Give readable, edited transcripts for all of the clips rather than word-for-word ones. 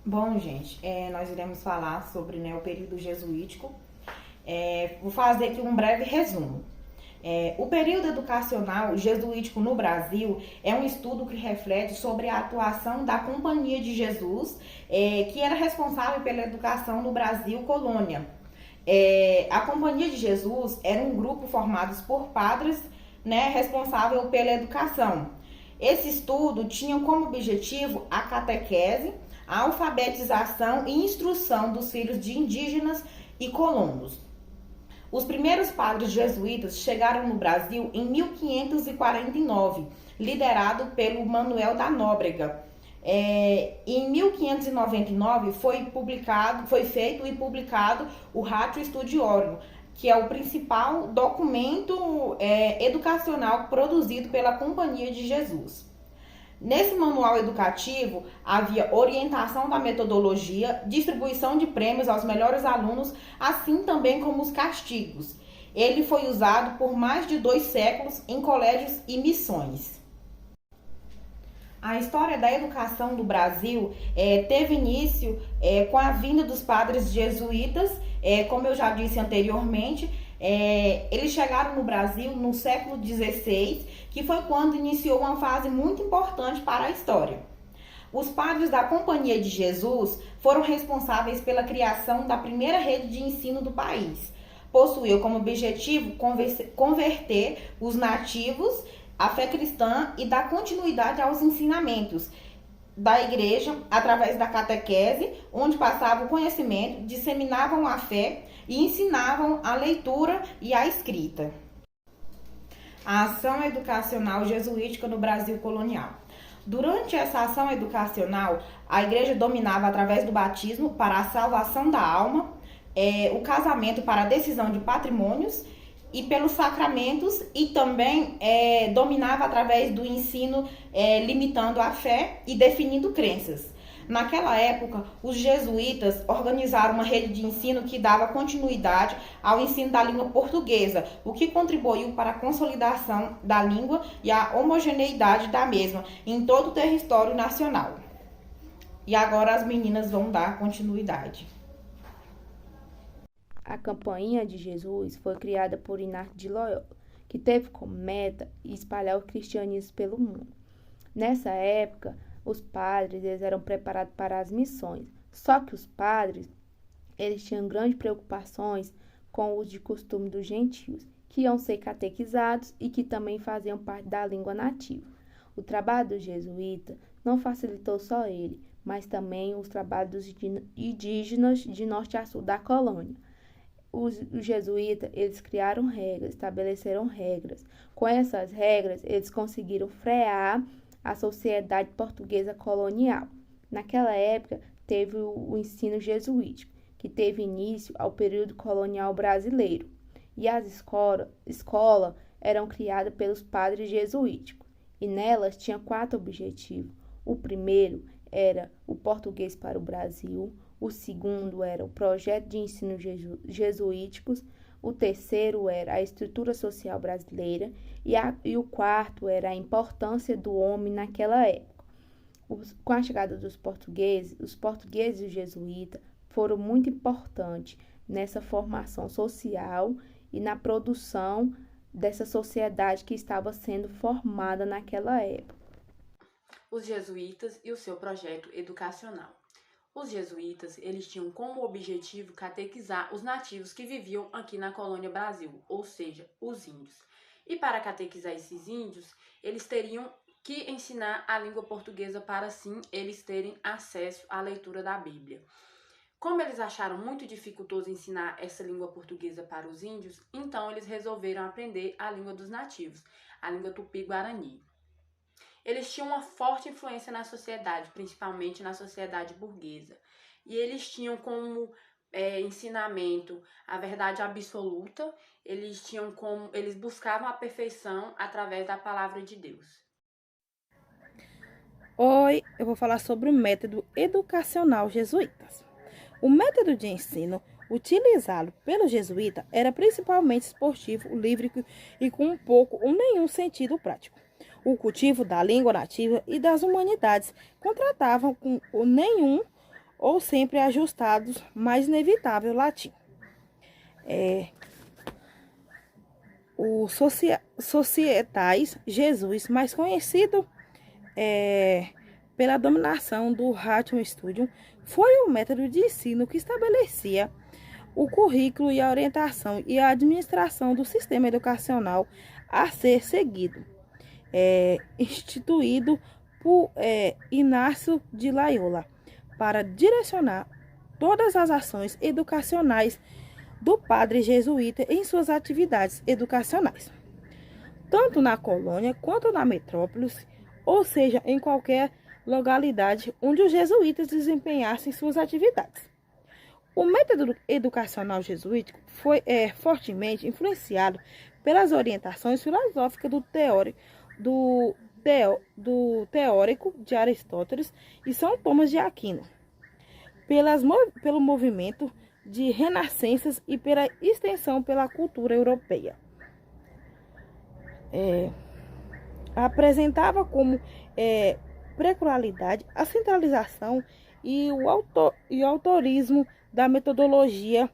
Bom, gente, nós iremos falar sobre, né, o período jesuítico. Vou fazer aqui um breve resumo. O período educacional jesuítico no Brasil é um estudo que reflete sobre a atuação da Companhia de Jesus, que era responsável pela educação no Brasil colônia. A Companhia de Jesus era um grupo formado por padres, né, responsável pela educação. Esse estudo tinha como objetivo a catequese, a alfabetização e instrução dos filhos de indígenas e colonos. Os primeiros padres jesuítas chegaram no Brasil em 1549, liderado pelo Manuel da Nóbrega. Em 1599 foi feito e publicado o Ratio Studiorum, que é o principal documento educacional produzido pela Companhia de Jesus. Nesse manual educativo havia orientação da metodologia, distribuição de prêmios aos melhores alunos, assim também como os castigos. Ele foi usado por mais de 2 séculos em colégios e missões. A história da educação do Brasil teve início com a vinda dos padres jesuítas, como eu já disse anteriormente. Eles chegaram no Brasil no século XVI, que foi quando iniciou uma fase muito importante para a história. Os padres da Companhia de Jesus foram responsáveis pela criação da primeira rede de ensino do país. Possuiu como objetivo converter os nativos à fé cristã e dar continuidade aos ensinamentos da igreja através da catequese, onde passavam o conhecimento, disseminavam a fé e ensinavam a leitura e a escrita. A ação educacional jesuítica no Brasil colonial. Durante essa ação educacional, a igreja dominava através do batismo para a salvação da alma, o casamento para a decisão de patrimônios e pelos sacramentos, e também dominava através do ensino limitando a fé e definindo crenças. Naquela época, os jesuítas organizaram uma rede de ensino que dava continuidade ao ensino da língua portuguesa, o que contribuiu para a consolidação da língua e a homogeneidade da mesma em todo o território nacional. E agora as meninas vão dar continuidade. A Companhia de Jesus foi criada por Inácio de Loyola, que teve como meta espalhar o cristianismo pelo mundo. Nessa época, os padres eram preparados para as missões, só que os padres eles tinham grandes preocupações com o uso de costume dos gentios, que iam ser catequizados e que também faziam parte da língua nativa. O trabalho do jesuíta não facilitou só ele, mas também os trabalhos dos indígenas de norte a sul da colônia. Os jesuítas, eles criaram regras, estabeleceram regras. Com essas regras, eles conseguiram frear a sociedade portuguesa colonial. Naquela época, teve o ensino jesuítico, que teve início ao período colonial brasileiro. E as escolas eram criadas pelos padres jesuíticos. E nelas tinha 4 objetivos. O primeiro era o português para o Brasil. O segundo era o projeto de ensino jesuíticos, o terceiro era a estrutura social brasileira e o quarto era a importância do homem naquela época. Com a chegada dos portugueses, os portugueses e os jesuítas foram muito importantes nessa formação social e na produção dessa sociedade que estava sendo formada naquela época. Os jesuítas e o seu projeto educacional. Os jesuítas, eles tinham como objetivo catequizar os nativos que viviam aqui na colônia Brasil, ou seja, os índios. E para catequizar esses índios, eles teriam que ensinar a língua portuguesa para assim eles terem acesso à leitura da Bíblia. Como eles acharam muito dificultoso ensinar essa língua portuguesa para os índios, então eles resolveram aprender a língua dos nativos, a língua tupi-guarani. Eles tinham uma forte influência na sociedade, principalmente na sociedade burguesa. E eles tinham como ensinamento a verdade absoluta, eles buscavam a perfeição através da palavra de Deus. Oi, eu vou falar sobre o método educacional jesuítas. O método de ensino utilizado pelo jesuíta era principalmente esportivo, livre e com um pouco ou nenhum sentido prático. O cultivo da língua nativa e das humanidades contratavam com nenhum ou sempre ajustados, mas inevitável latim. O Societas Jesus, mais conhecido pela dominação do Ration Studium, foi um método de ensino que estabelecia o currículo e a orientação e a administração do sistema educacional a ser seguido, instituído por Inácio de Loyola, para direcionar todas as ações educacionais do padre jesuíta em suas atividades educacionais, tanto na colônia quanto na metrópole, ou seja, em qualquer localidade onde os jesuítas desempenhassem suas atividades. O método educacional jesuítico foi fortemente influenciado pelas orientações filosóficas do teórico de Aristóteles e São Tomás de Aquino, pelo movimento de renascenças e pela extensão pela cultura europeia. Apresentava como peculiaridade a centralização e o autorismo da metodologia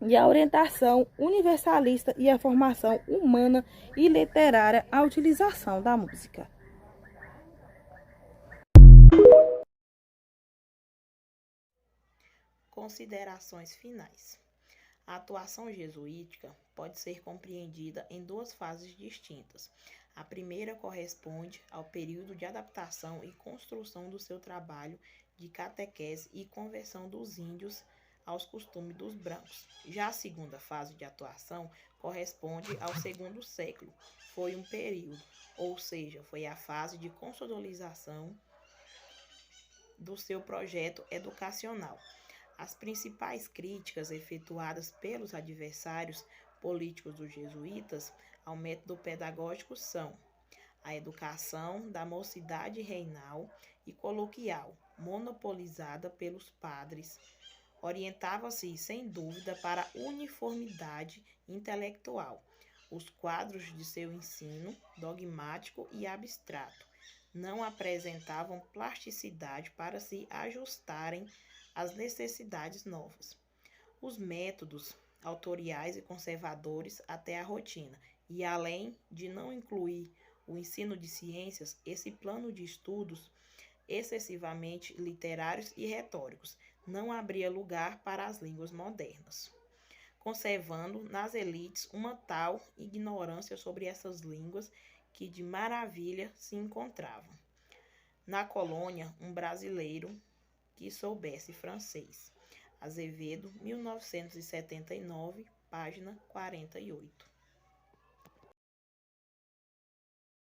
e a orientação universalista e a formação humana e literária, a utilização da música. Considerações finais. A atuação jesuítica pode ser compreendida em duas fases distintas. A primeira corresponde ao período de adaptação e construção do seu trabalho de catequese e conversão dos índios aos costumes dos brancos. Já a segunda fase de atuação corresponde ao segundo século. Foi um período, ou seja, foi a fase de consolidação do seu projeto educacional. As principais críticas efetuadas pelos adversários políticos dos jesuítas ao método pedagógico são a educação da mocidade reinal e coloquial, monopolizada pelos padres. Orientava-se, sem dúvida, para a uniformidade intelectual. Os quadros de seu ensino, dogmático e abstrato, não apresentavam plasticidade para se ajustarem às necessidades novas. Os métodos autoriais e conservadores até a rotina, e além de não incluir o ensino de ciências, esse plano de estudos excessivamente literários e retóricos não abria lugar para as línguas modernas, conservando nas elites uma tal ignorância sobre essas línguas que de maravilha se encontravam. Na colônia, um brasileiro que soubesse francês. Azevedo, 1979, página 48.